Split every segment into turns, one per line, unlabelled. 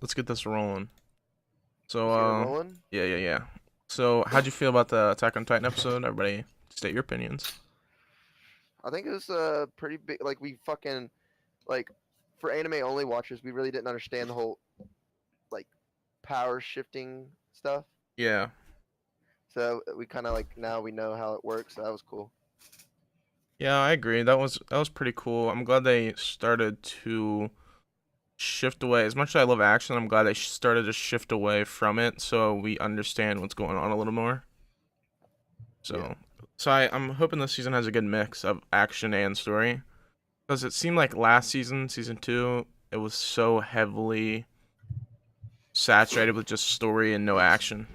let's get this rolling. So,
Let's get it rolling.
yeah. So, how'd you feel about the Attack on Titan episode? Everybody, state your opinions.
I think it was pretty big. Like we fucking like for anime only watchers, we really didn't understand the whole like power shifting stuff.
Yeah,
So we kind of like now we know how it works. So that was cool.
yeah, I agree. That was pretty cool. I'm glad they started to shift away. As much as I love action, I'm glad they started to shift away from it, so we understand what's going on a little more.
Yeah.
So, I'm hoping this season has a good mix of action and story, because it seemed like last season, season two, it was so heavily saturated with just story and no action.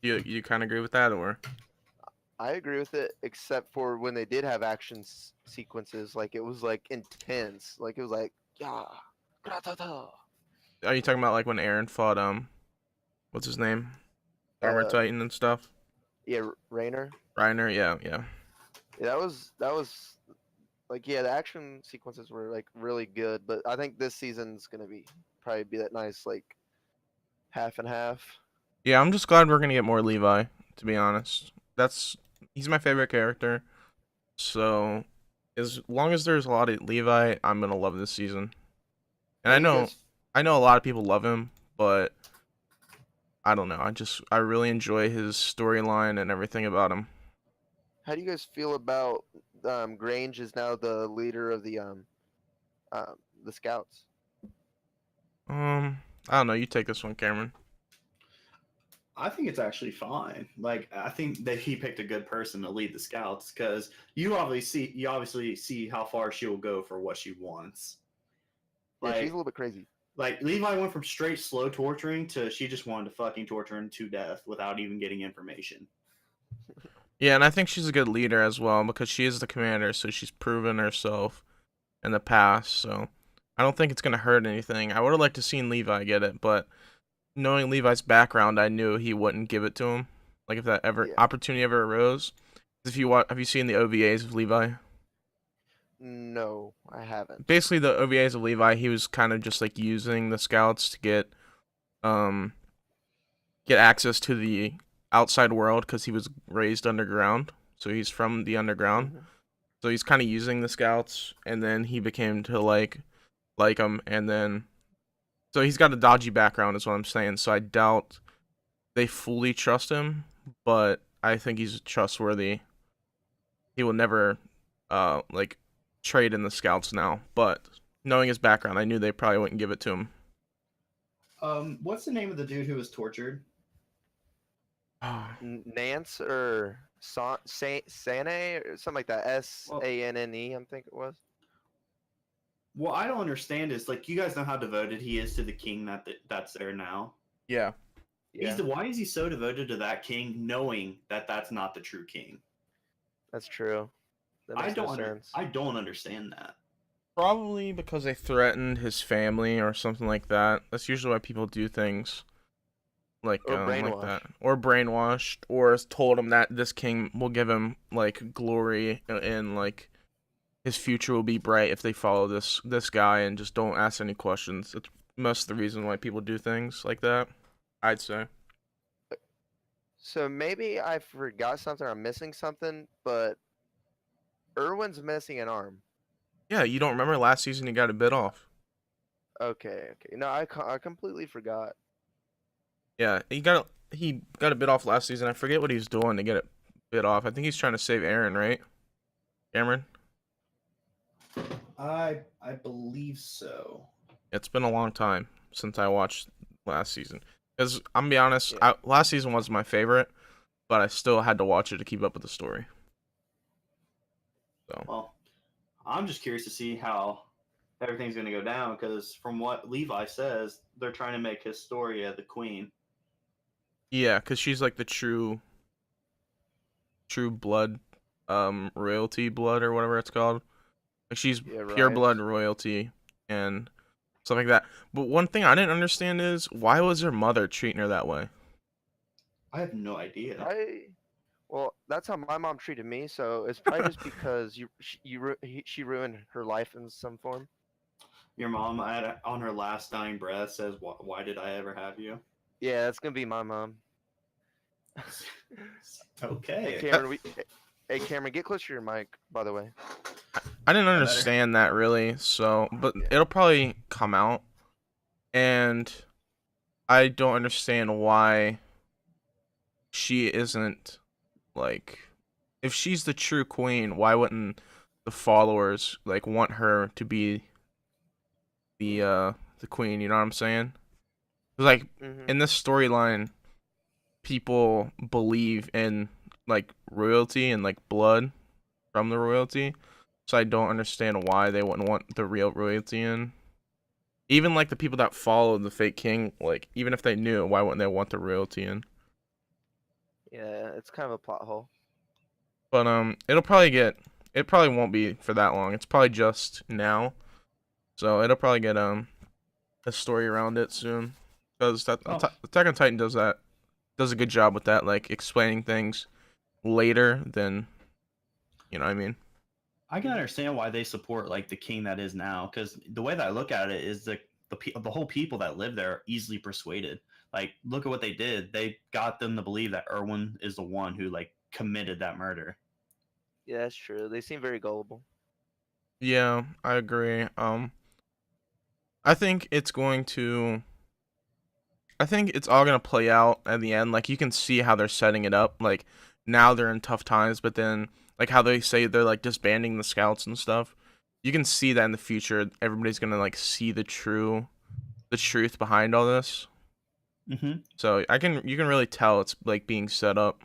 You kind of agree with that, or?
I agree with it, except for when they did have action sequences. Like it was like intense. Like it was like yeah, gratata.
Are you talking about like when Aaron fought what's his name? Armor
Uh,
Titan and stuff?
yeah, Rainer.
Reiner, yeah.
Yeah, that was like yeah, the action sequences were like really good. But I think this season's gonna be probably be that nice like half and half.
Yeah, I'm just glad we're gonna get more Levi, to be honest. He's my favorite character. So as long as there's a lot of Levi, I'm gonna love this season. And
How do you guys
I know a lot of people love him, but I don't know. I really enjoy his storyline and everything about him.
How do you guys feel about Grange is now the leader of the scouts?
I don't know. You take this one, Cameron.
I think it's actually fine. Like I think that he picked a good person to lead the scouts because you obviously see how far she will go for what she wants.
Yeah, she's a
Like
little bit crazy.
like Levi went from straight slow torturing to she just wanted to fucking torture him to death without even getting information.
Yeah, and I think she's a good leader as well because she is the commander, so she's proven herself in the past. So I don't think it's gonna hurt anything. I would have liked to seen Levi get it, but knowing Levi's background, I knew he wouldn't give it to him. Like if that ever
Yeah.
opportunity ever arose. If you have you seen the OVAs of Levi?
No, I haven't.
Basically, the OVAs of Levi, he was kind of just like using the scouts to um get access to the outside world because he was raised underground, so he's from the underground.
Hmm.
So he's kind of using the scouts, and then he became to like them, and then so he's got a dodgy background, is what I'm saying. So I doubt they fully trust him, but I think he's trustworthy. He will never like trade in the scouts now, but knowing his background, I knew they probably wouldn't give it to him.
What's the name of the dude who was tortured?
Nance or Sane or something like that.
Well,
Sanne, I think it was.
what I don't understand is like you guys know how devoted he is to the king that's there now.
Yeah.
Yeah,
Why is he so devoted to that king, knowing that that's not the true king?
that's true. That
I
makes no
don't
sense.
I don't understand that.
Probably because they threatened his family or something like that. That's usually why people do things
Or
like
brainwash.
that, or brainwashed, or told him that this king will give him like glory and like his future will be bright if they follow this guy and just don't ask any questions. It's most of the reason why people do things like that, I'd say.
So maybe I forgot something or I'm missing something, but Irwin's missing an arm.
Yeah, you don't remember last season he got a bit off.
Okay. No, I completely forgot.
Yeah, he got a bit off last season. I forget what he's doing to get it bit off. I think he's trying to save Aaron, right? Cameron?
I believe so.
It's been a long time since I watched last season. Because I'm gonna be honest,
Yeah.
last season was my favorite, but I still had to watch it to keep up with the story. So
Well, I'm just curious to see how everything's going to go down because from what Levi says, they're trying to make Historia the queen.
yeah, because she's like the true blood, royalty blood or whatever it's called. Like she's
Yeah,
pure
right.
blood royalty and stuff like that. But one thing I didn't understand is why was her mother treating her that way?
I have no idea.
Well, that's how my mom treated me. So it's probably just because she ruined her life in some form.
Your mom on her last dying breath says, "Why did I ever have you?"
Yeah, that's gonna be my mom. Hey
Okay.
Cameron, hey Cameron, get closer to your mic. By the way.
I didn't
Better.
understand that really, so but
Yeah.
it'll probably come out, and I don't understand why she isn't like, if she's the true queen, why wouldn't the followers like want her to be the queen? You know what I'm saying? 'Cause, like
Hmm.
in this storyline, people believe in like royalty and like blood from the royalty, so I don't understand why they wouldn't want the real royalty in. Even like the people that followed the fake king, like even if they knew, why wouldn't they want the royalty in?
Yeah, it's kind of a plot hole.
But it probably won't be for that long. It's probably just now, so it'll probably get a story around it soon. Because
Oh,
Attack on Titan does a good job with that, like explaining things later than, you know what I mean.
I can understand why they support like the king that is now, because the way that I look at it is the whole people that live there are easily persuaded. Like, look at what they did. They got them to believe that Erwin is the one who like committed that murder.
Yeah, that's true. They seem very gullible.
Yeah, I agree. I think it's going to. I think it's all gonna play out at the end. Like you can see how they're setting it up. Like now they're in tough times, but then like how they say they're like disbanding the scouts and stuff. You can see that in the future, everybody's gonna like see the truth behind all this.
Mm-hmm.
So you can really tell it's like being set up.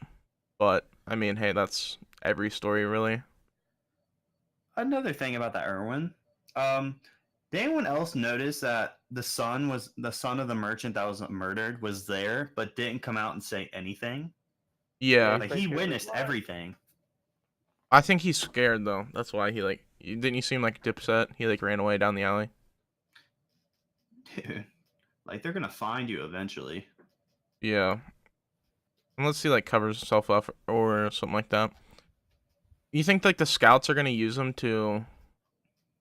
But I mean, hey, that's every story really.
Another thing about that Erwin, did anyone else notice that the son of the merchant that was murdered was there, but didn't come out and say anything?
Yeah,
Yeah,
he's
Like
probably
he
scared for his
witnessed
life.
everything.
I think he's scared though. That's why he like didn't you seem like Dipset? He like ran away down the alley.
Dude, like they're gonna find you eventually.
Yeah. Unless he like covers himself up or something like that. You think like the scouts are gonna use him to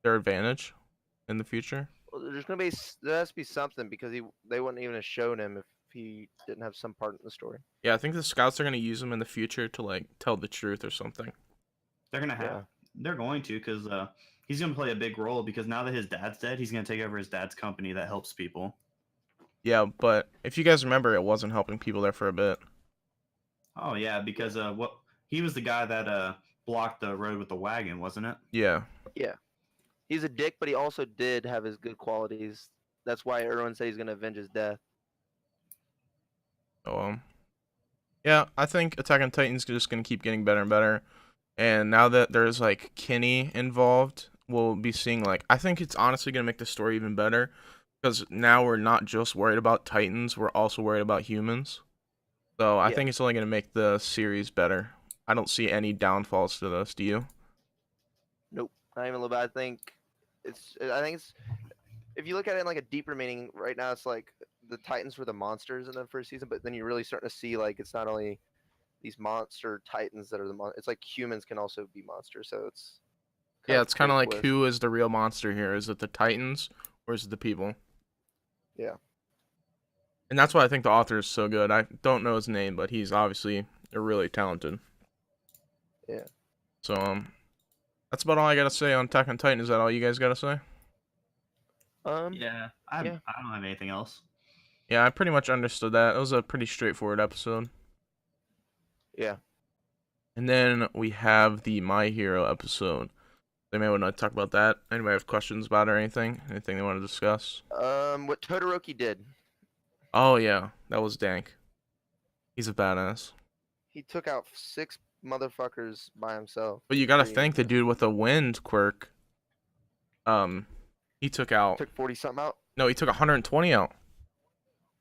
their advantage in the future?
Well, there has to be something because they wouldn't even have shown him if he didn't have some part in the story.
Yeah, I think the scouts are gonna use him in the future to like tell the truth or something.
They're gonna have.
Yeah.
They're going to because he's gonna play a big role because now that his dad's dead, he's gonna take over his dad's company that helps people.
Yeah, but if you guys remember, it wasn't helping people there for a bit.
Oh yeah, because what he was the guy that blocked the road with the wagon, wasn't it?
Yeah.
Yeah. He's a dick, but he also did have his good qualities. That's why Erwin said he's gonna avenge his death.
So yeah, I think Attack on Titan's just gonna keep getting better and better. And now that there's like Kinney involved, we'll be seeing like I think it's honestly gonna make the story even better because now we're not just worried about Titans, we're also worried about humans. So I
Yeah.
think it's only gonna make the series better. I don't see any downfalls to this. Do you?
Nope. Not even a little bit. I think it's if you look at it in like a deeper meaning, right now it's like the Titans were the monsters in the first season, but then you're really starting to see like it's not only these monster Titans that are it's like humans can also be monsters. So it's kind
Yeah,
of
it's
a
kind
cool
of like
twist.
who is the real monster here? Is it the Titans or is it the people?
Yeah.
And that's why I think the author is so good. I don't know his name, but he's obviously really talented.
Yeah.
So that's about all I gotta say on Attack on Titan. Is that all you guys gotta say?
Yeah,
Yeah.
I don't have anything else.
Yeah, I pretty much understood that. It was a pretty straightforward episode.
Yeah.
And then we have the My Hero episode. They may want to talk about that. Anybody have questions about it or anything? Anything they want to discuss?
What Todoroki did.
Oh yeah, that was dank. He's a badass.
He took out 6 motherfuckers by himself.
But you gotta
Pretty
thank the
impressive.
dude with the wind quirk. He took out.
Took 40 something out.
No, he took 120 out.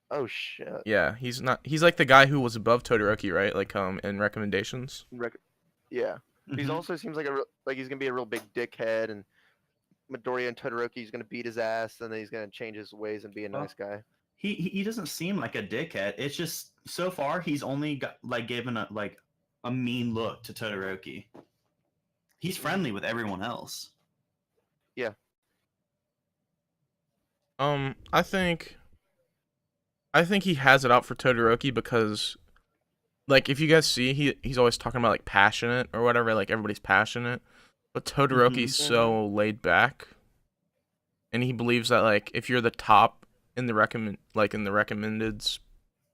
Oh shit.
Yeah, he's not. He's like the guy who was above Todoroki, right? Like in recommendations.
Yeah. He's
Mhm.
also seems like like he's gonna be a real big dickhead, and Midoriya and Todoroki's gonna beat his ass, and then he's gonna change his ways and be a
Well,
nice guy.
he doesn't seem like a dickhead. It's just so far he's only got like given a mean look to Todoroki. He's friendly with everyone else.
Yeah.
I think he has it out for Todoroki because, like, if you guys see, he's always talking about like passionate or whatever, like everybody's passionate, but Todoroki's so laid back, and he believes that like if you're the top in the recommendeds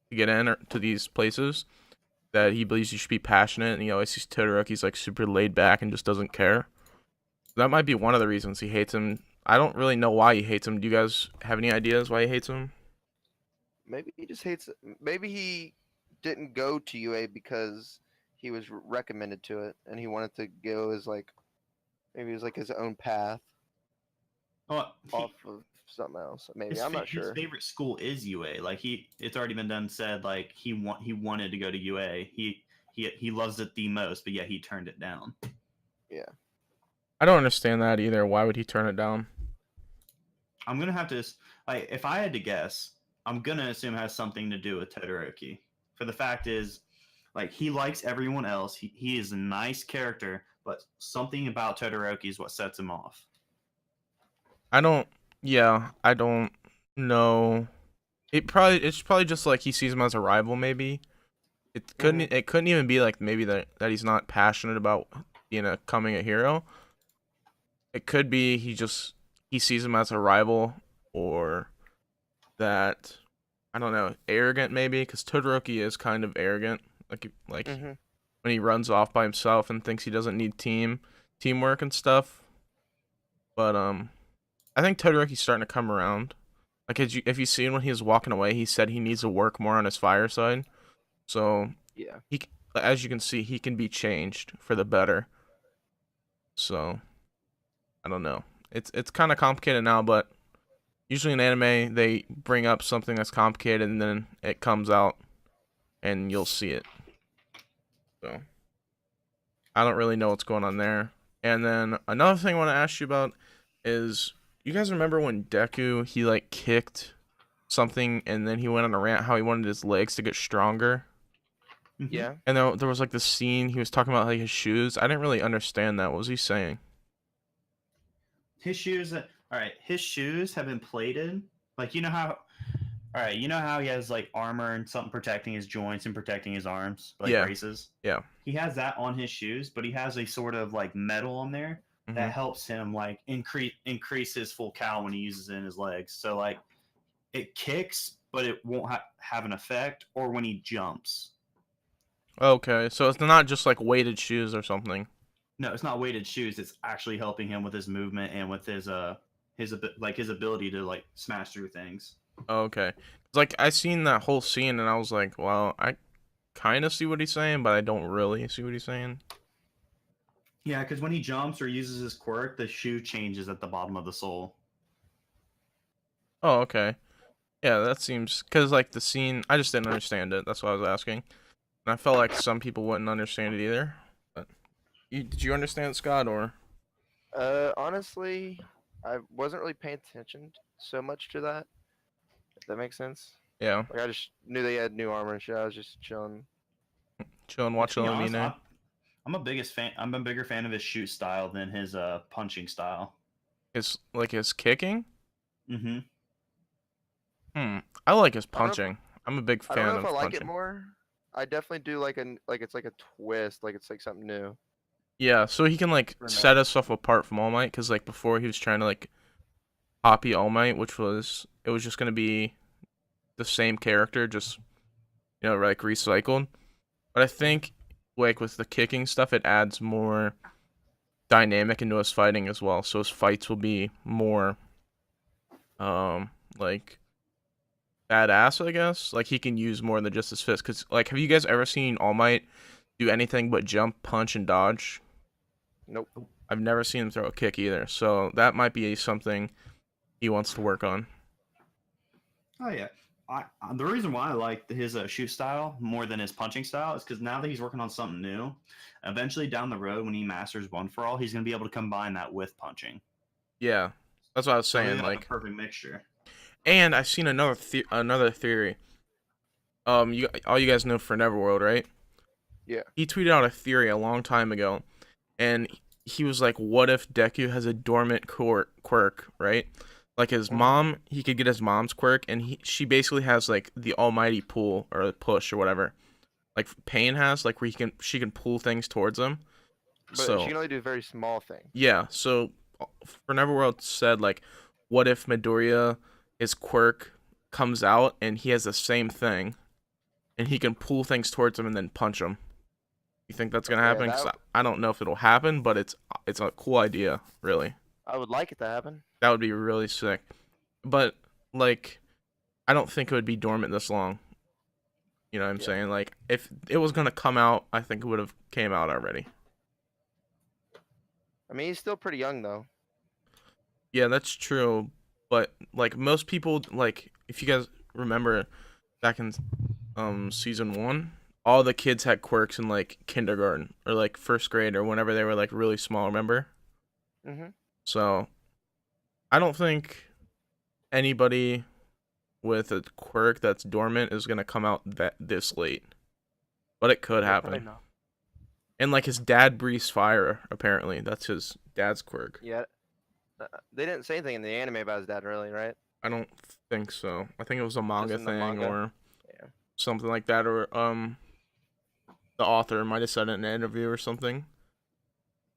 to get in or to these places, that he believes you should be passionate, and he always sees Todoroki's like super laid back and just doesn't care. That might be one of the reasons he hates him. I don't really know why he hates him. Do you guys have any ideas why he hates him?
Maybe he just hates. Maybe he didn't go to UA because he was recommended to it, and he wanted to go as like maybe it was like his own path
Well,
off of something else. Maybe
his,
I'm not
his
sure.
favorite school is UA. Like it's already been done. Said like he wanted to go to UA. He loves it the most, but yet he turned it down.
Yeah.
I don't understand that either. Why would he turn it down?
I'm gonna have to like if I had to guess, I'm gonna assume it has something to do with Todoroki. For the fact is, like he likes everyone else. He is a nice character, but something about Todoroki is what sets him off.
I don't know. It's probably just like he sees him as a rival maybe. It couldn't even be like maybe that he's not passionate about becoming a hero. It could be he sees him as a rival, or that I don't know, arrogant maybe, cuz Todoroki is kind of arrogant, like
Mhm.
when he runs off by himself and thinks he doesn't need teamwork and stuff. But I think Todoroki's starting to come around. Like if you seen when he was walking away, he said he needs to work more on his fire side. So
Yeah.
as you can see, he can be changed for the better. So I don't know. It's kind of complicated now, but usually in anime they bring up something that's complicated and then it comes out and you'll see it. So I don't really know what's going on there. And then another thing I want to ask you about is, you guys remember when Deku he like kicked something and then he went on a rant how he wanted his legs to get stronger?
Yeah.
And there was like this scene he was talking about like his shoes. I didn't really understand that. What was he saying?
His shoes, all right. His shoes have been plated. Like all right. You know how he has like armor and something protecting his joints and protecting his arms, like
Yeah.
braces.
Yeah.
He has that on his shoes, but he has a sort of like metal on there
Mhm.
that helps him like increase his full cal when he uses it in his legs. So like it kicks, but it won't have an effect, or when he jumps.
Okay, so it's not just like weighted shoes or something.
No, it's not weighted shoes. It's actually helping him with his movement and with his ability to like smash through things.
Okay. It's like I seen that whole scene and I was like, well, I kind of see what he's saying, but I don't really see what he's saying.
Yeah, because when he jumps or uses his quirk, the shoe changes at the bottom of the sole.
Oh, okay. Yeah, that seems, because like the scene, I just didn't understand it. That's why I was asking. And I felt like some people wouldn't understand it either. But did you understand it, Scott, or?
Honestly, I wasn't really paying attention so much to that. If that makes sense.
Yeah,
Like I just knew they had new armor and shit. I was just chilling.
chilling,
To
watching
be honest,
anime.
I'm a biggest fan. I'm a bigger fan of his shoot style than his punching style.
His kicking.
Mm-hmm.
I like his
I don't know if-
punching. I'm a big
I don't
fan
know if
of
I like
punching.
it more. I definitely do like it's like a twist, like it's like something new.
Yeah, so he can like
For
set
now.
himself apart from All Might, because like before he was trying to like copy All Might, which was just gonna be the same character, just like recycled. But I think like with the kicking stuff, it adds more dynamic into his fighting as well. So his fights will be more like badass, I guess. Like he can use more than just his fist. Cause like, have you guys ever seen All Might do anything but jump, punch, and dodge?
Nope.
I've never seen him throw a kick either. So that might be something he wants to work on.
Oh yeah. The reason why I like his shoot style more than his punching style is because now that he's working on something new, eventually down the road when he masters One for All, he's gonna be able to combine that with punching.
Yeah, that's what I was
So
saying.
they got
Like,
the perfect mixture.
and I've seen another theory. All you guys know for Neverworld, right?
Yeah.
He tweeted out a theory a long time ago, and he was like, "What if Deku has a dormant quirk, right? Like his mom, he could get his mom's quirk, and she basically has like the almighty pull or push or whatever. Like Pain has, like where she can pull things towards him.
But
So
she can only do very small things.
yeah, so for Neverworld said like, what if Midoriya, his quirk comes out and he has the same thing, and he can pull things towards him and then punch him. You think that's gonna
Yeah,
happen? 'Cause I don't know if it'll happen, but it's a cool idea, really.
I would like it to happen.
That would be really sick. But like, I don't think it would be dormant this long. You know what I'm saying? Like, if it was gonna come out, I think it would have came out already.
I mean, he's still pretty young though.
Yeah, that's true. But like most people, like if you guys remember back in season 1, all the kids had quirks in like kindergarten or like first grade or whenever they were like really small. Remember?
Mhm.
So I don't think anybody with a quirk that's dormant is gonna come out this late, but it could happen. And like his dad breathes fire. Apparently, that's his dad's quirk.
Yeah. They didn't say anything in the anime about his dad, really, right?
I don't think so. I think it was a manga
in the
thing
manga?
or
Yeah.
something like that, or the author might have said it in an interview or something.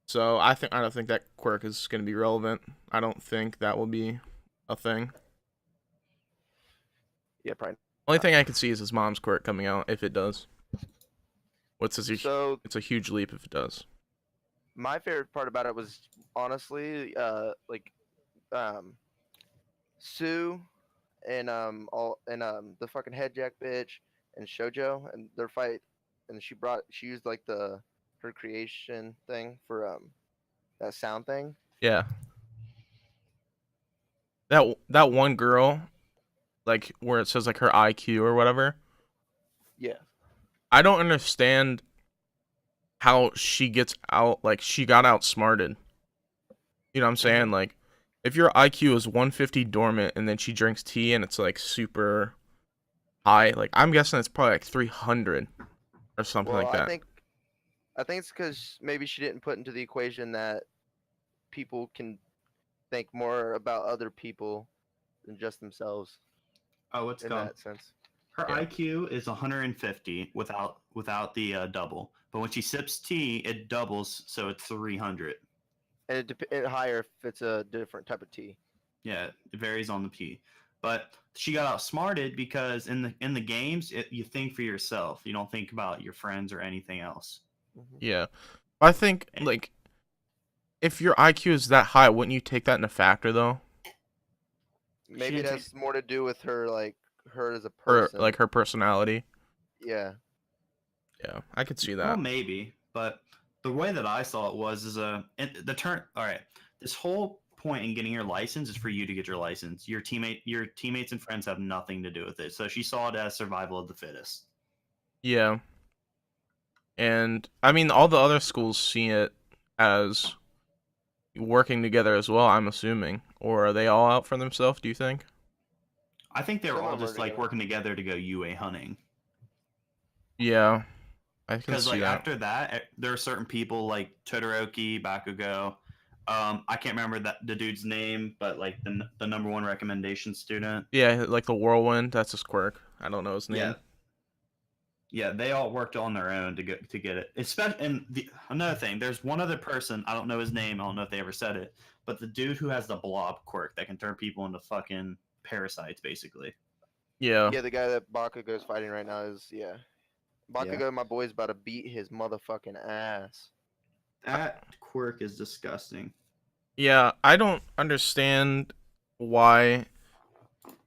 So I don't think that quirk is gonna be relevant. I don't think that will be a thing.
Yeah, probably.
Only thing I could see is his mom's quirk coming out if it does.
So
It's a huge leap if it does.
my favorite part about it was honestly, like, Sue and the fucking headjack bitch and Shoujo and their fight, and she used like her creation thing for that sound thing.
Yeah. That one girl, like where it says like her IQ or whatever.
Yeah.
I don't understand how she gets out. Like she got outsmarted. You know what I'm saying? Like if your IQ is 150 dormant and then she drinks tea and it's like super high, like I'm guessing it's probably like 300 or something
Well,
like that.
I think it's because maybe she didn't put into the equation that people can think more about other people than just themselves.
Oh, it's
in
gone.
that sense.
Her
Yeah.
IQ is 150 without the double, but when she sips tea, it doubles, so it's 300.
And it higher if it's a different type of tea.
Yeah, it varies on the tea. But she got outsmarted because in the games, you think for yourself. You don't think about your friends or anything else.
Yeah. I think like if your IQ is that high, wouldn't you take that into factor though?
Maybe it has more to do with her, like her as a
Or
person.
like her personality.
Yeah.
Yeah, I could see
Well,
that.
maybe, but the way that I saw it was All right, this whole point in getting your license is for you to get your license. Your teammates and friends have nothing to do with it. So she saw it as survival of the fittest.
Yeah. And I mean all the other schools see it as working together as well, I'm assuming. Or are they all out for themselves, do you think?
I think they were
Some
all
of them are
just like
together.
working together to go UA hunting.
Yeah. I can
Because
see
like
that.
after that, there are certain people like Todoroki, Bakugo. I can't remember the dude's name, but like the number one recommendation student.
Yeah, like the whirlwind, that's his quirk. I don't know his name.
Yeah, they all worked on their own to get it. Another thing, there's one other person. I don't know his name. I don't know if they ever said it, but the dude who has the blob quirk that can turn people into fucking parasites, basically.
Yeah.
Yeah, the guy that Bakugo's fighting right now is Bakugo, my boy's about to beat his motherfucking ass.
That quirk is disgusting.
Yeah, I don't understand why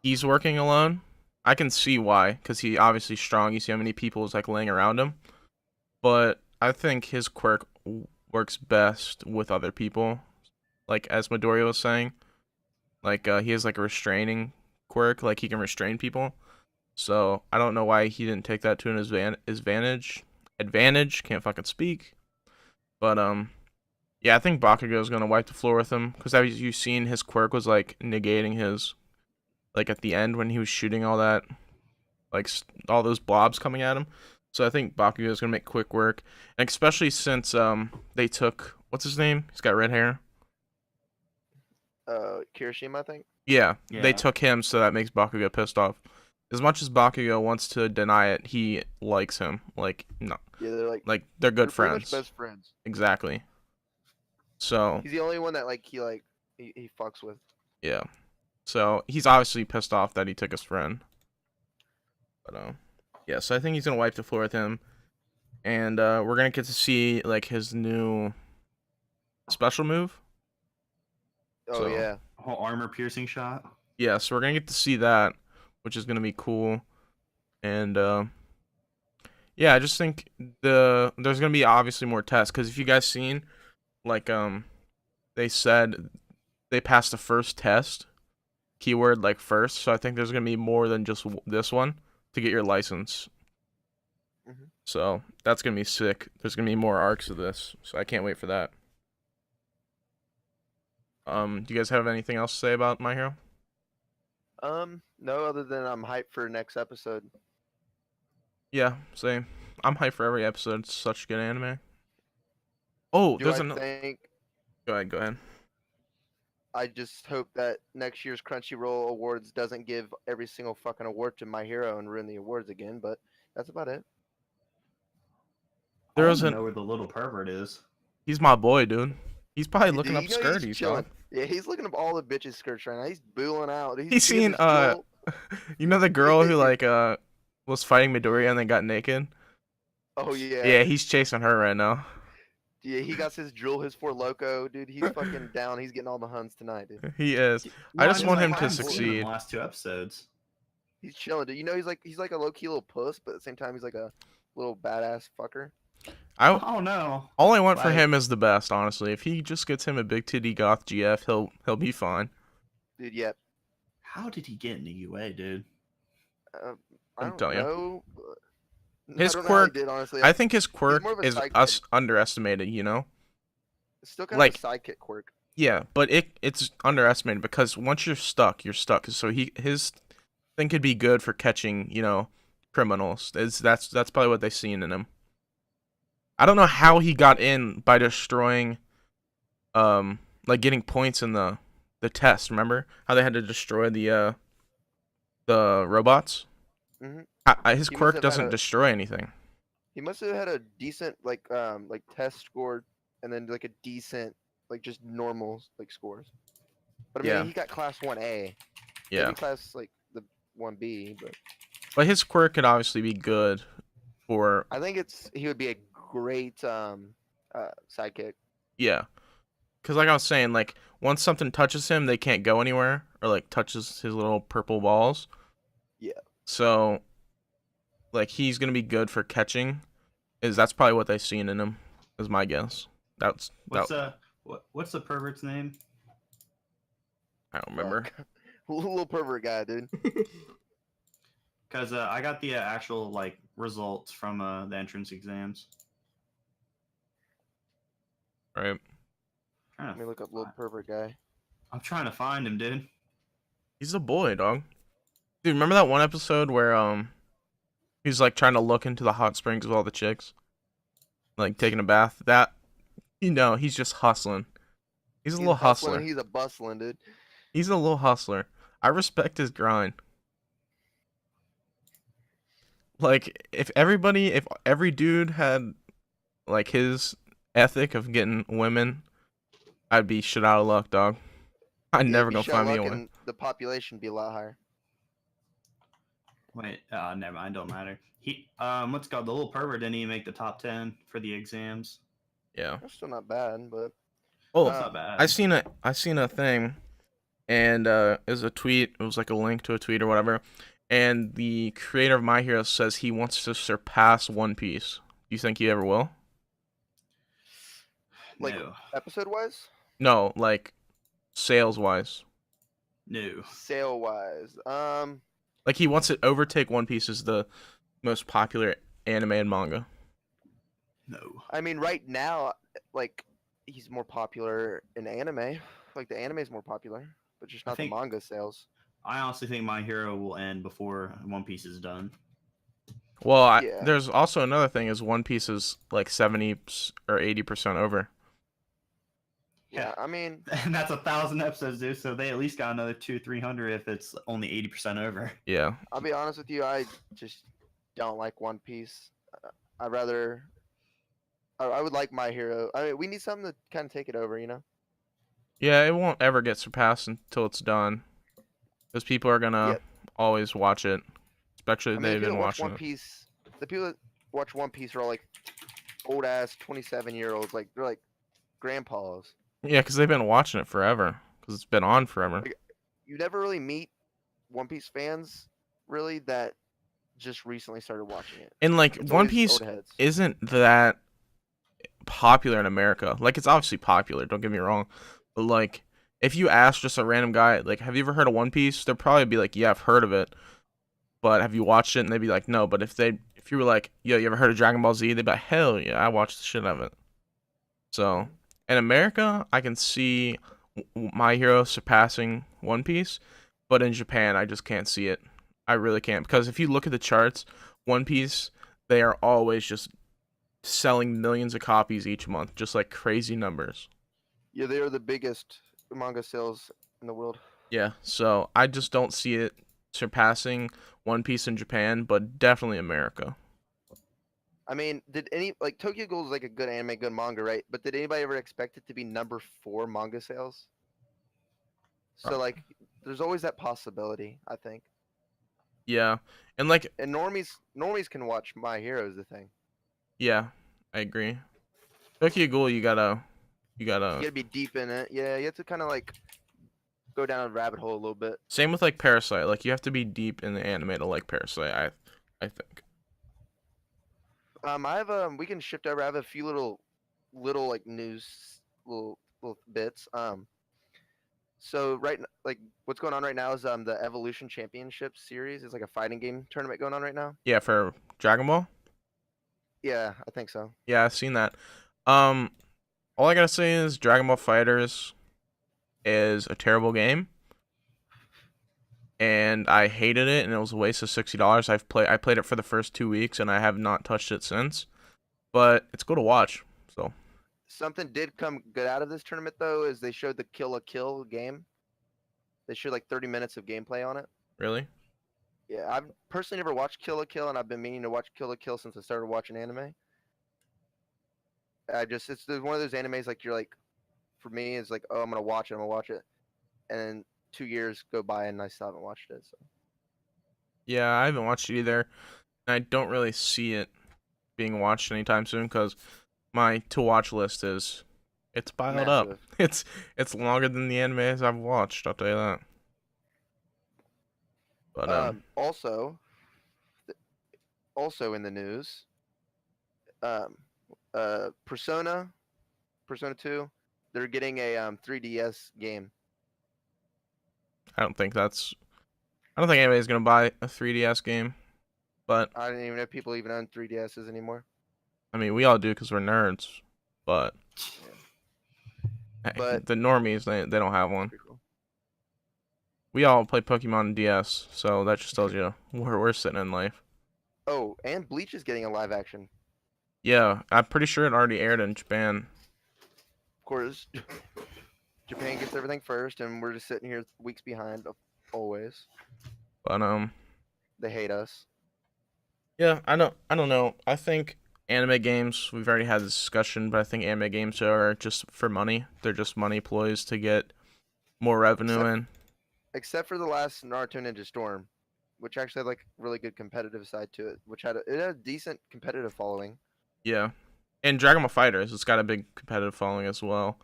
he's working alone. I can see why, because he's obviously strong. You see how many people is like laying around him. But I think his quirk works best with other people. Like as Midoriya was saying, like he has like a restraining quirk, like he can restrain people. So I don't know why he didn't take that to his advantage. Can't fucking speak. But yeah, I think Bakugo's gonna wipe the floor with him because as you seen, his quirk was like negating his, like at the end when he was shooting all that, like all those blobs coming at him. So I think Bakugo's gonna make quick work, and especially since they took what's his name? He's got red hair.
Kirishima, I think.
Yeah, they
Yeah.
took him, so that makes Bakugo pissed off. As much as Bakugo wants to deny it, he likes him. Like, no.
Yeah, they're
Like, they're good
pretty much
friends.
best friends.
Exactly. So,
He's the only one that he fucks with.
yeah. So, he's obviously pissed off that he took his friend. But, yeah, so I think he's going to wipe the floor with him. And, we're going to get to see, like, his new special move.
Oh
So-
yeah.
Whole armor piercing shot.
Yeah, so we're going to get to see that, which is going to be cool. And, yeah, I just think there's going to be obviously more tests. Because if you guys seen, like, they said they passed the first test, keyword, like, first. So I think there's going to be more than just this one to get your license.
Mhm.
So that's going to be sick. There's going to be more arcs of this. So I can't wait for that. Do you guys have anything else to say about My Hero?
No, other than I'm hyped for next episode.
Yeah, same. I'm hyped for every episode. It's such good anime. Oh,
Do
there's
I
another.
think
Go ahead.
I just hope that next year's Crunchyroll Awards doesn't give every single fucking award to My Hero and ruin the awards again, but that's about it.
There
I
was
wanna
an.
know where the little pervert is.
He's my boy, dude. He's probably looking
Dude,
up
you know he's
skirties,
chilling.
dog.
Yeah, he's looking up all the bitches' skirts right now. He's booling out.
He's
he
seen
has his
you know the girl who like was fighting Midoriya and then got naked?
Oh yeah.
Yeah, he's chasing her right now.
Yeah, he got his drill, his four loco, dude. He's fucking down. He's getting all the huns tonight, dude.
He is. I just want him to
haven't seen
succeed.
in the last 2 episodes.
He's chilling, dude. You know, he's like a low key little puss, but at the same time, he's like a little badass fucker.
Oh no.
All I want for
Like-
him is the best, honestly. If he just gets him a big titty goth GF, he'll be fine.
Dude, yeah.
How did he get into UA, dude?
I
I'm
don't
telling ya.
know.
His
I don't know how he
quirk-
did, honestly.
I think his quirk
more of a
is
sidekick.
us underestimated, you know?
It's still kind
like-
of a sidekick quirk.
Yeah, but it's underestimated because once you're stuck, you're stuck. So his thing could be good for catching, you know, criminals. That's probably what they seen in him. I don't know how he got in by destroying, like getting points in the test. Remember how they had to destroy the robots?
Mhm.
His
He must
quirk
have had
doesn't
a-
destroy anything.
He must have had a decent like test score, and then like a decent like just normal like scores. But I mean,
Yeah.
he got class 1A.
Yeah,
Maybe class like the 1B, but
but his quirk could obviously be good for
I think he would be a great sidekick.
yeah. Because like I was saying, like once something touches him, they can't go anywhere or like touches his little purple balls.
Yeah.
So, like he's gonna be good for catching. That's probably what they've seen in him. Is my guess. What's
What's the pervert's name?
I don't remember.
Fuck. Little pervert guy, dude.
Because I got the actual like results from the entrance exams.
Right.
Let me look up little pervert guy.
I'm trying to find him, dude.
He's a boy, dog. Dude, remember that one episode where he's like trying to look into the hot springs with all the chicks, like taking a bath. That he's just hustling. He's a little hustler.
He's a bustling, dude.
He's a little hustler. I respect his grind. Like if every dude had like his ethic of getting women, I'd be shit out of luck, dog. I'd
Yeah,
never
if
go
you show
find me a
luck
woman.
and the population be a lot higher.
Wait, never mind. Don't matter. What's it called? The little pervert didn't even make the top 10 for the exams.
Yeah.
That's still not bad, but
Oh,
That's not bad.
I seen a thing, and it was a tweet. It was like a link to a tweet or whatever, and the creator of My Hero says he wants to surpass One Piece. Do you think he ever will?
like
No.
episode wise,
No, like sales wise.
No.
sale wise,
Like he wants to overtake One Piece as the most popular anime and manga.
No.
I mean, right now, like he's more popular in anime. Like the anime is more popular, but just
I
not
think-
the manga sales.
I honestly think My Hero will end before One Piece is done.
Well,
Yeah.
there's also another thing: is One Piece is like 70 or 80% over.
Yeah, I mean,
And that's 1,000 episodes, dude. So they at least got another 200-300 if it's only 80% over.
Yeah.
I'll be honest with you, I just don't like One Piece. I'd rather. I would like My Hero. I mean, we need something to kind of take it over, you know?
Yeah, it won't ever get surpassed until it's done. Because people are gonna
Yep.
always watch it. Especially
I
if
mean, the
they've
people
been
that watch
watching
One
it.
Piece, the people that watch One Piece are all like old ass 27-year-olds. Like they're like grandpas.
Yeah, because they've been watching it forever. Because it's been on forever.
Like, you never really meet One Piece fans really that just recently started watching it.
And like
It's
One
always
Piece
old heads.
isn't that popular in America. Like it's obviously popular, don't get me wrong. But like if you ask just a random guy, like, have you ever heard of One Piece? They'll probably be like, yeah, I've heard of it. But have you watched it? And they'd be like, no. But if you were like, yo, you ever heard of Dragon Ball Z? They'd be like, hell yeah, I watched the shit out of it. So in America, I can see My Hero surpassing One Piece, but in Japan, I just can't see it. I really can't, because if you look at the charts, One Piece, they are always just selling millions of copies each month, just like crazy numbers.
Yeah, they are the biggest manga sales in the world.
Yeah, so I just don't see it surpassing One Piece in Japan, but definitely America.
I mean, did any like Tokyo Ghoul is like a good anime, good manga, right? But did anybody ever expect it to be number 4 manga sales? So like, there's always that possibility, I think.
Yeah, and like,
And normies can watch My Hero is the thing.
yeah, I agree. Tokyo Ghoul, you gotta,
You gotta be deep in it. Yeah, you have to kind of like go down a rabbit hole a little bit.
same with like Parasite. Like you have to be deep in the anime to like Parasite. I think.
I have we can shift over. I have a few little like news little bits. So like what's going on right now is the Evolution Championship series. It's like a fighting game tournament going on right now.
Yeah, for Dragon Ball.
Yeah, I think so.
Yeah, I've seen that. Um, all I gotta say is Dragon Ball Fighters is a terrible game, and I hated it, and it was a waste of $60. I played it for the first 2 weeks, and I have not touched it since. But it's cool to watch. So
Something did come good out of this tournament though, is they showed the Kill a Kill game. They showed like 30 minutes of gameplay on it.
really,
Yeah, I've personally never watched Kill a Kill, and I've been meaning to watch Kill a Kill since I started watching anime. It's one of those animes like you're like, for me, it's like, oh, I'm gonna watch it, and then 2 years go by and I still haven't watched it. So
yeah, I haven't watched it either, and I don't really see it being watched anytime soon because my to watch list it's piled up.
massive.
It's longer than the animes I've watched. I'll tell you that. But
Also in the news, Persona 2, they're getting a 3DS game.
I don't think anybody's gonna buy a 3DS game, but
I didn't even know people even own 3DSs anymore.
I mean we all do because we're nerds. But
But-
the normies they don't have one.
Pretty cool.
We all play Pokemon on DS, so that just tells you where we're sitting in life.
Oh, and Bleach is getting a live action.
Yeah, I'm pretty sure it already aired in Japan.
Of course, Japan gets everything first, and we're just sitting here weeks behind, always.
But
They hate us.
yeah, I don't know. I think anime games, we've already had this discussion, but I think anime games are just for money. They're just money ploys to get more revenue in.
Except for the last Naruto Ninja Storm, which actually had like really good competitive side to it, it had a decent competitive following.
Yeah. And Dragon Ball Fighters, it's got a big competitive following as well.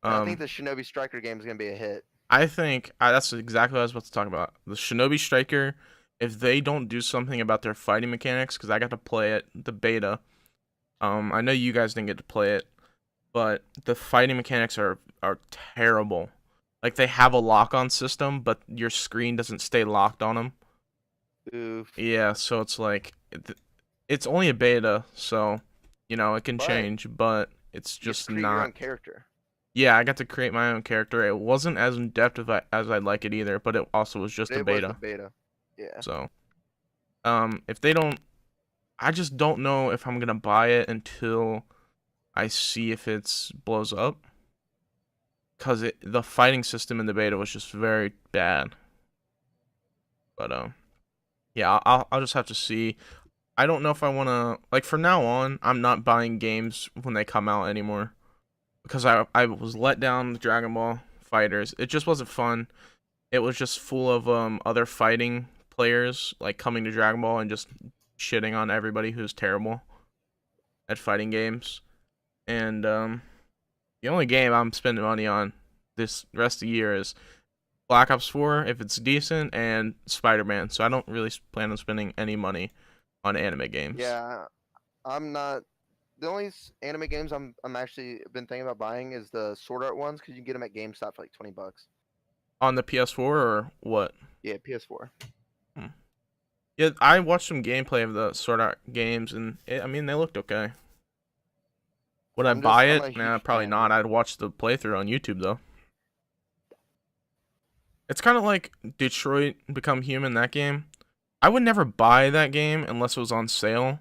And I think the Shinobi Striker game is gonna be a hit.
I think that's exactly what I was about to talk about. The Shinobi Striker, if they don't do something about their fighting mechanics, because I got to play it, the beta. I know you guys didn't get to play it, but the fighting mechanics are terrible. Like they have a lock-on system, but your screen doesn't stay locked on them.
Oof.
Yeah, so it's like it's only a beta, so it can
But
change, but it's
You get to
just
create your own
not.
character.
Yeah, I got to create my own character. It wasn't as in depth as I'd like it either, but it also was just a
It was
beta.
the beta. Yeah.
So, if they don't, I just don't know if I'm gonna buy it until I see if it's blows up. because the fighting system in the beta was just very bad. But yeah, I'll just have to see. I don't know if I want to, like, from now on, I'm not buying games when they come out anymore. Because I was let down with Dragon Ball Fighters. It just wasn't fun. It was just full of other fighting players, like, coming to Dragon Ball and just shitting on everybody who's terrible at fighting games. And the only game I'm spending money on this rest of the year is Black Ops 4, if it's decent, and Spider-Man. So I don't really plan on spending any money on anime games.
Yeah, I'm not. The only anime games I'm actually been thinking about buying is the Sword Art ones because you can get them at GameStop for like $20.
On the PS4 or what?
Yeah, PS4.
Yeah, I watched some gameplay of the Sword Art games, and I mean, they looked okay. Would I buy
I'm a
it? Nah,
huge
probably
fan.
not. I'd watch the playthrough on YouTube, though. It's kind of like Detroit Become Human, that game. I would never buy that game unless it was on sale.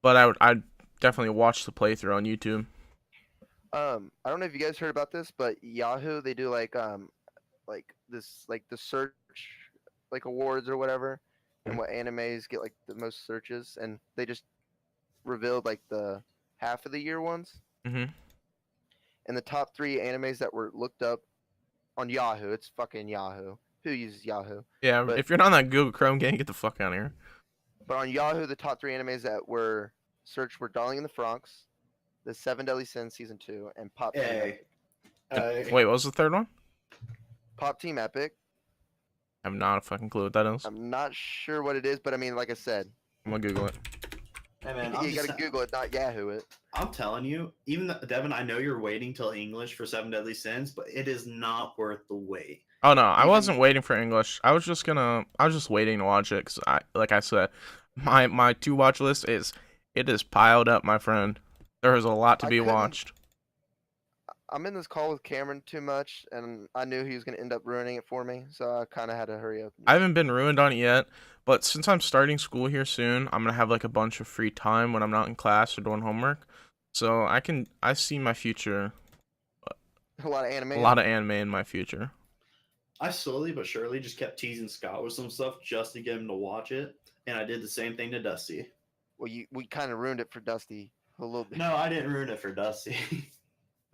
But I'd definitely watch the playthrough on YouTube.
I don't know if you guys heard about this, but Yahoo they do like this like the search like awards or whatever, and what animes get like the most searches, and they just revealed like the half of the year ones,
Mhm.
and the top 3 animes that were looked up on Yahoo. It's fucking Yahoo. Who uses Yahoo?
Yeah,
But-
if you're not on that Google Chrome game, get the fuck out of here.
But on Yahoo, the top 3 animes that were searched were Darling in the Franxx, The 7 Deadly Sins Season 2, and Pop Team
Hey.
Epic.
Wait, what was the third one?
Pop Team Epic.
I have not a fucking clue what that is.
I'm not sure what it is, but I mean, like I said,
I'm gonna Google it.
Hey man,
you gotta Google it, not Yahoo it.
I'm telling you, Devin, I know you're waiting till English for Seven Deadly Sins, but it is not worth the wait.
Oh no, I
Even-
wasn't waiting for English. I was just waiting to watch it because like I said, my to watch list is piled up, my friend. There is a lot to
I
be
couldn't-
watched.
I'm in this call with Cameron too much, and I knew he was gonna end up ruining it for me, so I kind of had to hurry up.
I haven't been ruined on it yet, but since I'm starting school here soon, I'm gonna have like a bunch of free time when I'm not in class or doing homework. So I see my future,
A lot of anime.
a lot of anime in my future.
I slowly but surely just kept teasing Scott with some stuff just to get him to watch it, and I did the same thing to Dusty.
Well, we kind of ruined it for Dusty a little bit.
No, I didn't ruin it for Dusty.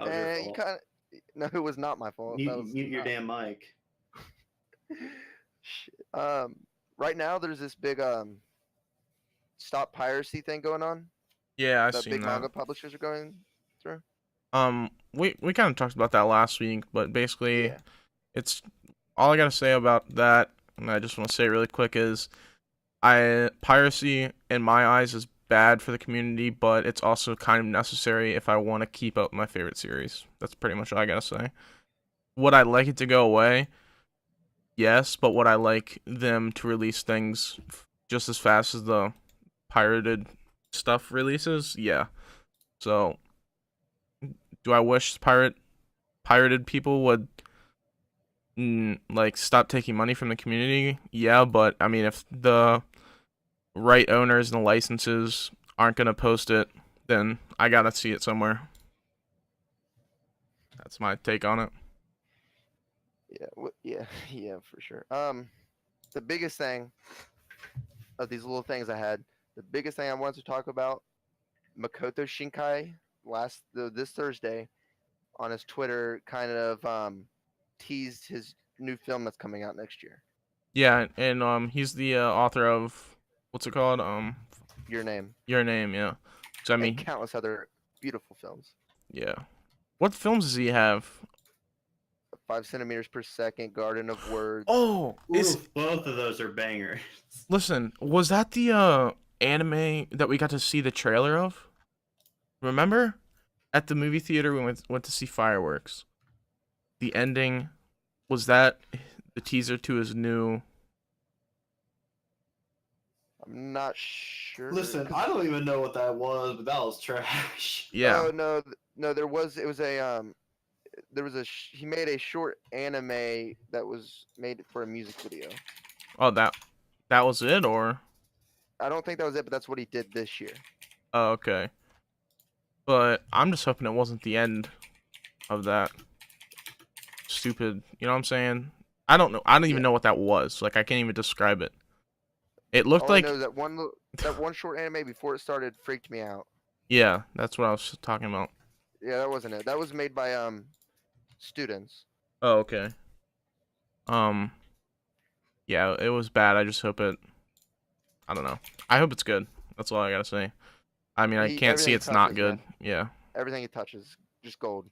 That was your
you
fault.
kind of. No, it was not my fault. That was
Mute your
not-
damn mic.
Right now there's this big stop piracy thing going on
Yeah, I've
that
seen
big
that.
manga publishers are going through.
We kind of talked about that last week, but basically,
Yeah.
it's all I gotta say about that, and I just want to say it really quick is, piracy in my eyes is bad for the community, but it's also kind of necessary if I want to keep up my favorite series. That's pretty much all I gotta say. Would I like it to go away? Yes, but would I like them to release things just as fast as the pirated stuff releases? Yeah. So, do I wish pirated people would like stop taking money from the community? Yeah, but I mean, if the right owners and the licenses aren't gonna post it, then I gotta see it somewhere. That's my take on it.
Yeah, yeah, for sure. The biggest thing of these little things I had, the biggest thing I wanted to talk about, Makoto Shinkai this Thursday on his Twitter kind of teased his new film that's coming out next year.
Yeah, and he's the author of what's it called?
Your Name.
Your Name. Yeah. So I mean,
And countless other beautiful films.
yeah. What films does he have?
5 centimeters per second, Garden of Words.
Oh,
Oof, both of those are bangers.
listen, was that the anime that we got to see the trailer of? Remember? At the movie theater we went to see Fireworks. The ending, was that the teaser to his new...
I'm not sure.
Listen,
'cause-
I don't even know what that was, but that was trash.
Yeah.
Oh no, there was he made a short anime that was made for a music video.
Oh, that was it, or...
I don't think that was it, but that's what he did this year.
Oh, okay. But I'm just hoping it wasn't the end of that stupid. You know what I'm saying? I don't know. I don't even
Yeah.
know what that was. Like I can't even describe it. It looked
All I
like
know is that one short anime before it started freaked me out.
yeah, that's what I was talking about.
Yeah, that wasn't it. That was made by students.
Oh, okay. Um, yeah, it was bad. I just hope it. I don't know. I hope it's good. That's all I gotta say. I mean, I can't see
Everything
it's not
touches,
good.
man.
Yeah.
Everything it touches, just gold.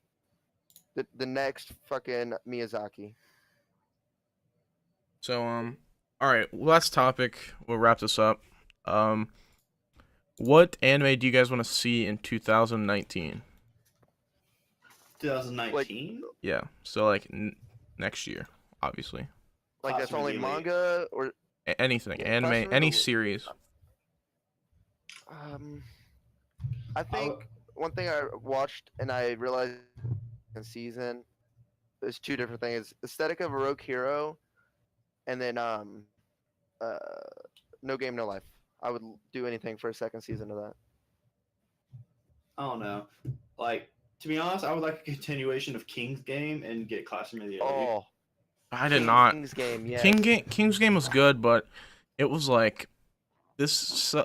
The next fucking Miyazaki.
So all right. Last topic. We'll wrap this up. Um, what anime do you guys want to see in 2019?
2019.
Yeah. So like next year, obviously.
Like that's only
Classroom Elite.
manga or
Anything,
Yeah,
anime,
Classroom
any
Elite.
series.
I think one thing I watched and I realized in season there's two different things: Aesthetic of a Rogue Hero, and then uh, No Game No Life. I would do anything for a second season of that.
I don't know. Like, to be honest, I would like a continuation of King's Game and get Classroom of the Elite.
Oh,
I did not.
King's Game, yes.
King's Game was good, but it was like this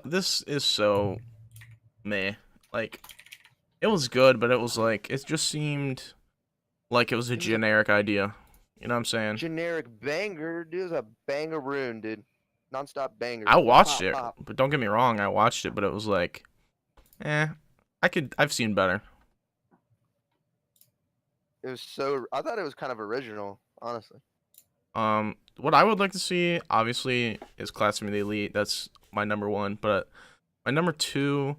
is so meh. Like it was good, but it was like it just seemed like it was a
It was a
generic idea. You know what I'm saying?
generic banger, dude. It was a bangaroon, dude. Non-stop banger.
I watched
Pop,
it,
pop.
but don't get me wrong, I watched it, but it was like, I've seen better.
It was so. I thought it was kind of original, honestly.
What I would like to see, obviously, is Classroom of the Elite. That's my number one, but my number two,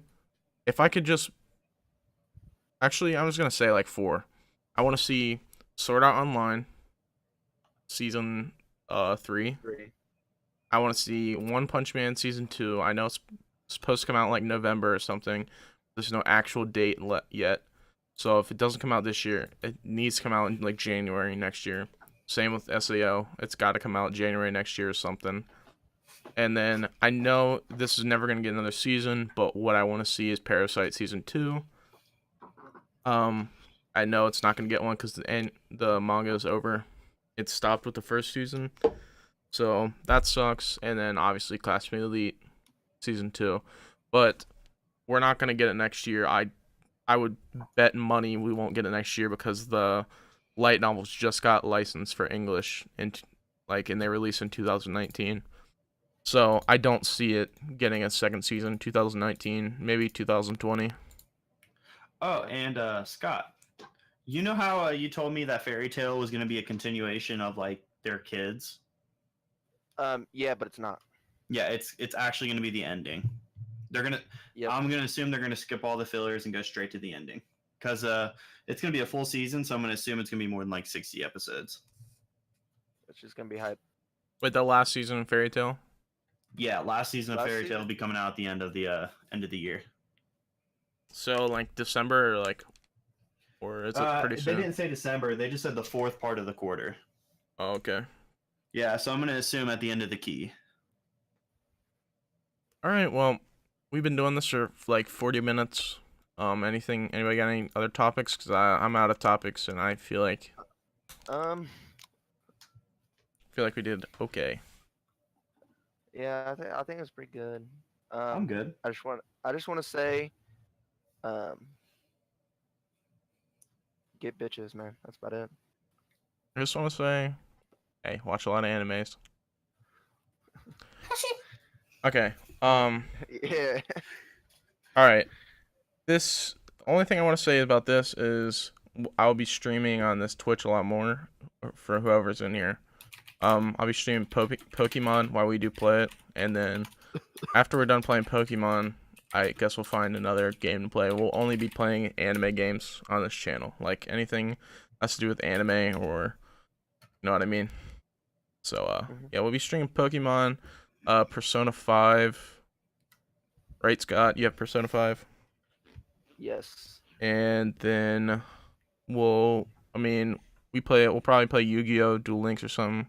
if I could just, actually, I was gonna say like 4. I want to see Sword Art Online, season 3. I want to see One Punch Man season 2. I know it's supposed to come out like November or something. There's no actual date yet. So if it doesn't come out this year, it needs to come out in like January next year. Same with SAO. It's got to come out January next year or something. And then I know this is never going to get another season, but what I want to see is Parasite season 2. I know it's not going to get one because the manga is over. It stopped with the first season. So that sucks. And then obviously Classmate Elite season 2. But we're not going to get it next year. I would bet money we won't get it next year because the light novels just got licensed for English and they released in 2019. So I don't see it getting a second season 2019, maybe 2020.
Oh, and Scott, you know how you told me that Fairy Tail was going to be a continuation of like their kids?
Yeah, but it's not.
Yeah, it's actually going to be the ending. They're gonna.
Yep.
I'm gonna assume they're gonna skip all the fillers and go straight to the ending, because it's gonna be a full season, so I'm gonna assume it's gonna be more than like 60 episodes.
It's just gonna be hype.
Wait, the last season of Fairy Tail?
Yeah, last season of
Last
Fairy Tail
season?
will be coming out at the end of the year.
So like December or is it pretty
They
soon?
didn't say December. They just said the fourth part of the quarter.
Oh, okay.
Yeah, so I'm gonna assume at the end of the key.
All right. Well, we've been doing this for like 40 minutes. Anybody got any other topics? Because I'm out of topics and I feel like we did okay.
Yeah, I think it's pretty good.
I'm good.
I just want to say, get bitches, man. That's about it.
I just want to say, hey, watch a lot of animes. Okay.
Yeah.
All right. The only thing I want to say about this is I'll be streaming on this Twitch a lot more for whoever's in here. I'll be streaming Pokemon while we do play it, and then after we're done playing Pokemon, I guess we'll find another game to play. We'll only be playing anime games on this channel, like anything has to do with anime or, you know what I mean. So yeah, we'll be streaming Pokemon, Persona 5. Right, Scott? You have Persona 5?
Yes.
And then we'll probably play Yu-Gi-Oh! Duel Links or something.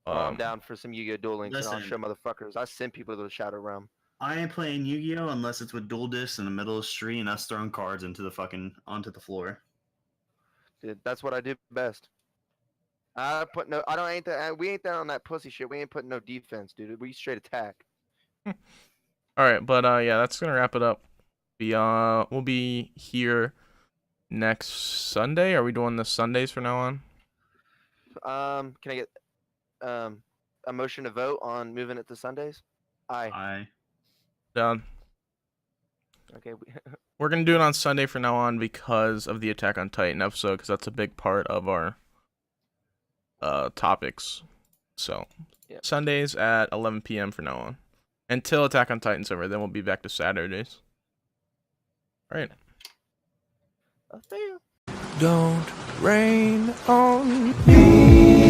I'm down for some Yu-Gi-Oh! Duel Links, and I'll
listen.
show motherfuckers. I send people to the Shadow Realm.
I ain't playing Yu-Gi-Oh unless it's with dual discs in the middle of the street and us throwing cards onto the floor.
Dude, that's what I do best. I put no. I don't ain't that. We ain't that on that pussy shit. We ain't putting no defense, dude. We straight attack.
All right, but yeah, that's gonna wrap it up. We'll be here next Sunday. Are we doing the Sundays from now on?
Can I get a motion to vote on moving it to Sundays? Aye.
Done.
Okay.
We're gonna do it on Sunday from now on because of the Attack on Titan episode, because that's a big part of our topics. So
Yep.
Sundays at 11 p.m. from now on until Attack on Titan's over. Then we'll be back to Saturdays. All right.
I'll see you.
Don't rain on me.